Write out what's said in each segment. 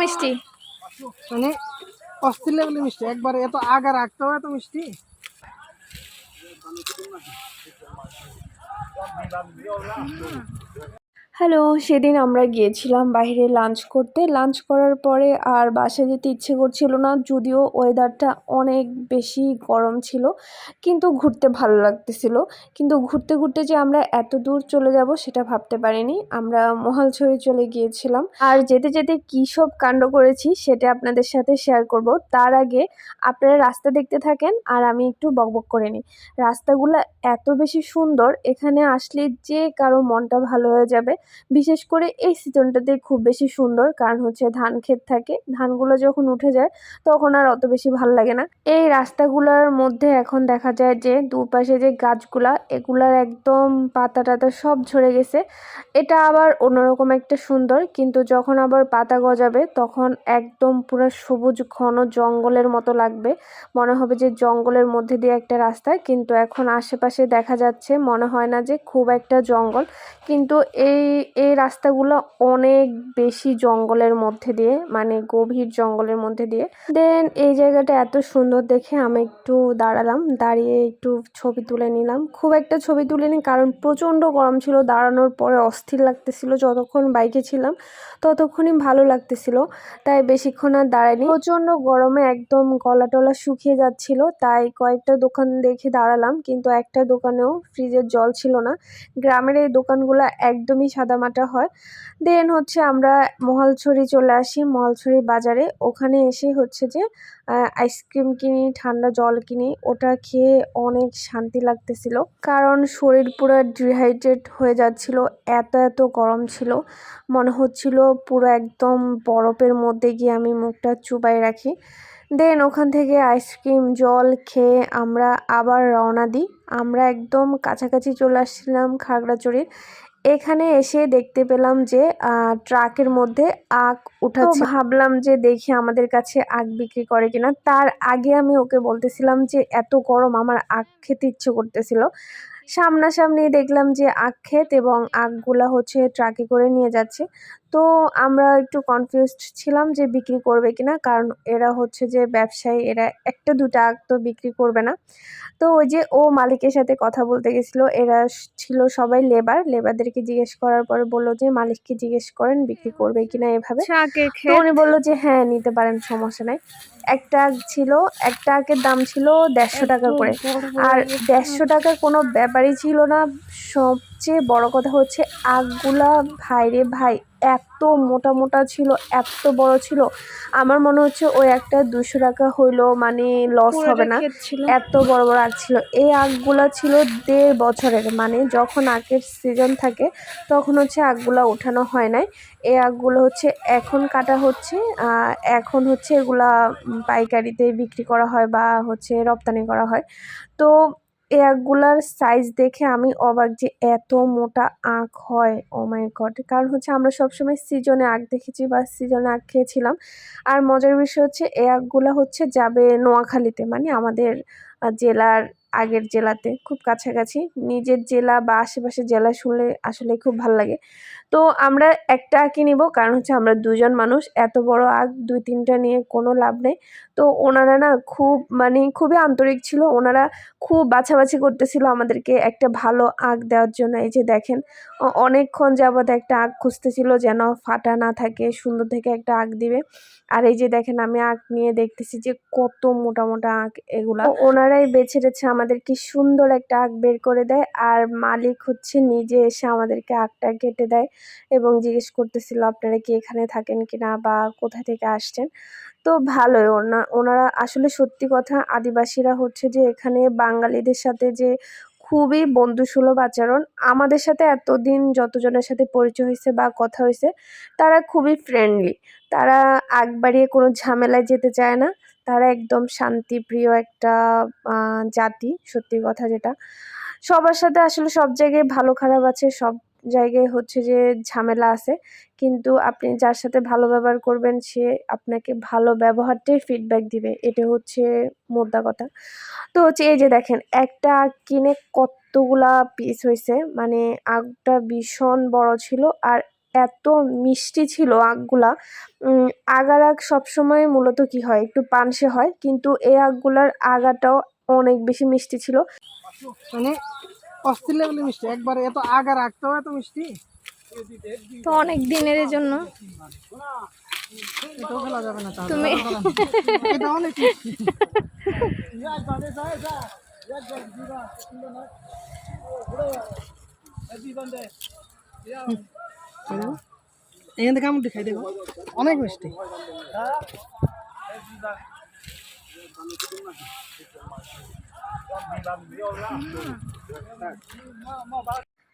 মিষ্টি, মানে অস্থির লেভেলের মিষ্টি, একবারে এত আগ আর আগটাও এত মিষ্টি। হ্যালো, সেদিন আমরা গিয়েছিলাম বাইরে লাঞ্চ করতে। লাঞ্চ করার পরে আর বাসায় যেতে ইচ্ছে করছিল না, যদিও ওয়েদারটা অনেক বেশি গরম ছিল, কিন্তু ঘুরতে ভালো লাগতেছিল। কিন্তু ঘুরতে ঘুরতে যে আমরা এত দূর চলে যাব সেটা ভাবতে পারিনি। আমরা মহালছড়ি চলে গিয়েছিলাম, আর যেতে যেতে কী সব কাণ্ড করেছি সেটা আপনাদের সাথে শেয়ার করব। তার আগে আপনারা রাস্তা দেখতে থাকেন আর আমি একটু বকবক করে নিই। রাস্তাগুলো এত বেশি সুন্দর, এখানে আসলে যে কারো মনটা ভালো হয়ে যাবে। বিশেষ করে এই সিজনটাতে খুব বেশি সুন্দর, কারণ হচ্ছে ধান ক্ষেত থাকে, ধানগুলো যখন উঠে যায় তখন আর অত বেশি ভাল লাগে না। এই রাস্তাগুলোর মধ্যে এখন দেখা যায় যে দুপাশে যে গাছগুলা, এগুলার একদম পাতা টাতা সব ঝরে গেছে। এটা আবার অন্যরকম একটা সুন্দর, কিন্তু যখন আবার পাতা গজাবে তখন একদম পুরো সবুজ ঘন জঙ্গলের মতো লাগবে। মনে হবে যে জঙ্গলের মধ্যে দিয়ে একটা রাস্তা, কিন্তু এখন আশেপাশে দেখা যাচ্ছে মনে হয় না যে খুব একটা জঙ্গল, কিন্তু এই এই রাস্তাগুলো অনেক বেশি জঙ্গলের মধ্যে দিয়ে, মানে গভীর জঙ্গলের মধ্যে দিয়ে। দেন এই জায়গাটা এত সুন্দর দেখে আমি একটু দাঁড়ালাম, দাঁড়িয়ে একটু ছবি তুলে নিলাম। খুব একটা ছবি তুলিনি, কারণ প্রচণ্ড গরম ছিল, দাঁড়ানোর পরে অস্থির লাগতেছিল। যতক্ষণ বাইকে ছিলাম ততক্ষণই ভালো লাগতেছিল, তাই বেশিক্ষণ আর দাঁড়াইনি। প্রচণ্ড গরমে একদম গলা টলা শুকিয়ে যাচ্ছিল, তাই কয়েকটা দোকান দেখে দাঁড়ালাম, কিন্তু একটা দোকানেও ফ্রিজের জল ছিল না। গ্রামের এই দোকানগুলো একদমই সাদামাটা হয়। দেন হচ্ছে আমরা মহালছড়ি চলে আসি, মহালছড়ি বাজারে। ওখানে এসে হচ্ছে যে আইসক্রিম কিনি, ঠান্ডা জল কিনি। ওটা খেয়ে অনেক শান্তি লাগতেছিল, কারণ শরীর পুরো ডিহাইড্রেট হয়ে যাচ্ছিল, এত এত গরম ছিল। মনে হচ্ছিল পুরো একদম বরফের মধ্যে গিয়ে আমি মুখটা চুবাই রাখি। দেন ওখান থেকে আইসক্রিম জল খেয়ে আমরা আবার রওনা দিই। আমরা একদম কাছাকাছি চলে আসছিলাম খাগড়াছড়ির। এখানে এসে দেখতে পেলাম যে ট্রাকের মধ্যে আখ উঠাচ্ছে। তো ভাবলাম যে দেখি আমাদের কাছে আখ বিক্রি করে কিনা। তার আগে আমি ওকে বলতেছিলাম যে এত গরম আমার আখ খেতে ইচ্ছে করতেছিল। সামনাসামনি দেখলাম যে আখ ক্ষেত, এবং আখগুলা হচ্ছে ট্রাকে করে নিয়ে যাচ্ছে। তো আমরা একটু কনফিউজড ছিলাম যে বিক্রি করবে কিনা, কারণ এরা হচ্ছে যে ব্যবসায়ী, এরা একটা দুটা আখ তো বিক্রি করবে না। তো ওই যে ও মালিকের সাথে কথা বলতে গেছিল, এরা ছিল সবাই লেবারদেরকে জিজ্ঞেস করার পরে বললো যে মালিককে জিজ্ঞেস করেন বিক্রি করবে কিনা এভাবে। তো উনি বললো যে হ্যাঁ নিতে পারেন, সমস্যা নাই। একটা আখ ছিল, একটা আখের দাম ছিল 150 টাকা করে। আর 150 টাকার কোনো ব্যাপারই ছিল না। সবচেয়ে বড় কথা হচ্ছে আখগুলা, ভাই রে ভাই, এত মোটা মোটা ছিল, এত বড় ছিল। আমার মনে হচ্ছে ওই একটা 200 টাকা হইলো মানে লস হবে না, এত বড় বড় আখ ছিল। এই আখগুলা ছিল 1.5 বছরের, মানে যখন আখের সিজন থাকে তখন হচ্ছে আখগুলা ওঠানো হয় নাই। এই আখগুলো হচ্ছে এখন কাটা হচ্ছে, এখন হচ্ছে এগুলা পাইকারিতে বিক্রি করা হয় বা হচ্ছে রপ্তানি করা হয়। তো এই আখগুলার সাইজ দেখে আমি অবাক যে এত মোটা আখ হয়, ও মাই গড। কারণ হচ্ছে আমরা সবসময় সিজনে আখ দেখেছি বা সিজনে আখ খেয়েছিলাম। আর মজার বিষয় হচ্ছে এই আখগুলা হচ্ছে যাবে নোয়াখালীতে, মানে আমাদের জেলার আগের জেলাতে, খুব কাছাকাছি। নিজের জেলা বা আশেপাশের জেলা শুনলে আসলে খুব ভালো লাগে। তো আমরা একটা আখই নিব, কারণ হচ্ছে আমরা 2জন মানুষ, এত বড় আখ 2-3টা নিয়ে কোনো লাভ নেই। তো ওনারা না খুব মানে খুবই আন্তরিক ছিল, ওনারা খুব বাছাবাছি করতেছিল আমাদেরকে একটা ভালো আখ দেওয়ার জন্য। এই যে দেখেন অনেকক্ষণ যাবৎ একটা আখ খুঁজতেছিল যেন ফাটা না থাকে, সুন্দর থেকে একটা আখ দিবে। আর এই যে দেখেন আমি আখ নিয়ে দেখতেছি যে কত মোটা মোটা আখ এগুলা। ওনারাই বেছে টেছে আমাদের কি সুন্দর একটা আখ বের করে দেয়, আর মালিক হচ্ছে নিজে এসে আমাদেরকে আখটা কেটে দেয় এবং জিজ্ঞেস করতেছিল আপনারা কি এখানে থাকেন কিনা বা কোথা থেকে আসছেন। তো ভালোই, ওনারা আসলে সত্যি কথা, আদিবাসীরা হচ্ছে যে এখানে বাঙালিদের সাথে যে খুবই বন্ধুসুলভ আচরণ। আমাদের সাথে এতদিন যতজনের সাথে পরিচয় হয়েছে বা কথা হয়েছে, তারা খুবই ফ্রেন্ডলি। তারা আগ বাড়িয়ে কোনো ঝামেলায় যেতে চায় না। তারা একদম শান্তিপ্রিয় একটা জাতি, সত্যি কথা যেটা। সবার সাথে আসলে সব জায়গায় ভালো খারাপ আছে, সব জায়গায় হচ্ছে যে ঝামেলা আছে, কিন্তু আপনি যার সাথে ভালো ব্যবহার করবেন সে আপনাকে ভালো ব্যবহারটাই ফিডব্যাক দিবে, এটা হচ্ছে মোদ্দা কথা। তো হচ্ছে এই যে দেখেন একটা আখ কিনে কতগুলা পিস হয়েছে, মানে আখটা ভীষণ বড় ছিল। আর এত মিষ্টি ছিল আখগুলা। আগার আখ সবসময় মূলত কি হয়, একটু পানসে হয়, কিন্তু এই আখগুলার আগাটাও অনেক বেশি মিষ্টি ছিল। মানে অস্থির লেভেলে মিষ্টি, একবারে এত আগার আঁকতেও এত মিষ্টি। তো অনেক দিনের জন্য এটাও ফেলা যাবে না তাহলে, তুমি এটা অনেক মিষ্টি। এখান থেকে কামড় দেখাই দেখো, অনেক মিষ্টি।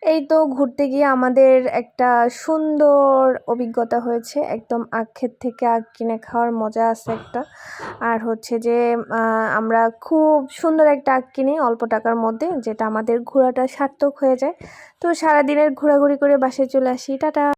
এই তো ঘুরতে গিয়ে আমাদের একটা সুন্দর অভিজ্ঞতা হয়েছে। একদম আখ ক্ষেত থেকে আখ কিনে খাওয়ার মজা আছে একটা। আর হচ্ছে যে আমরা খুব সুন্দর একটা আখ কিনি অল্প টাকার মধ্যে, যেটা আমাদের ঘোরাটা সার্থক হয়ে যায়। তো সারাদিনের ঘোরাঘুরি করে বাসায় চলে আসি। টাটা।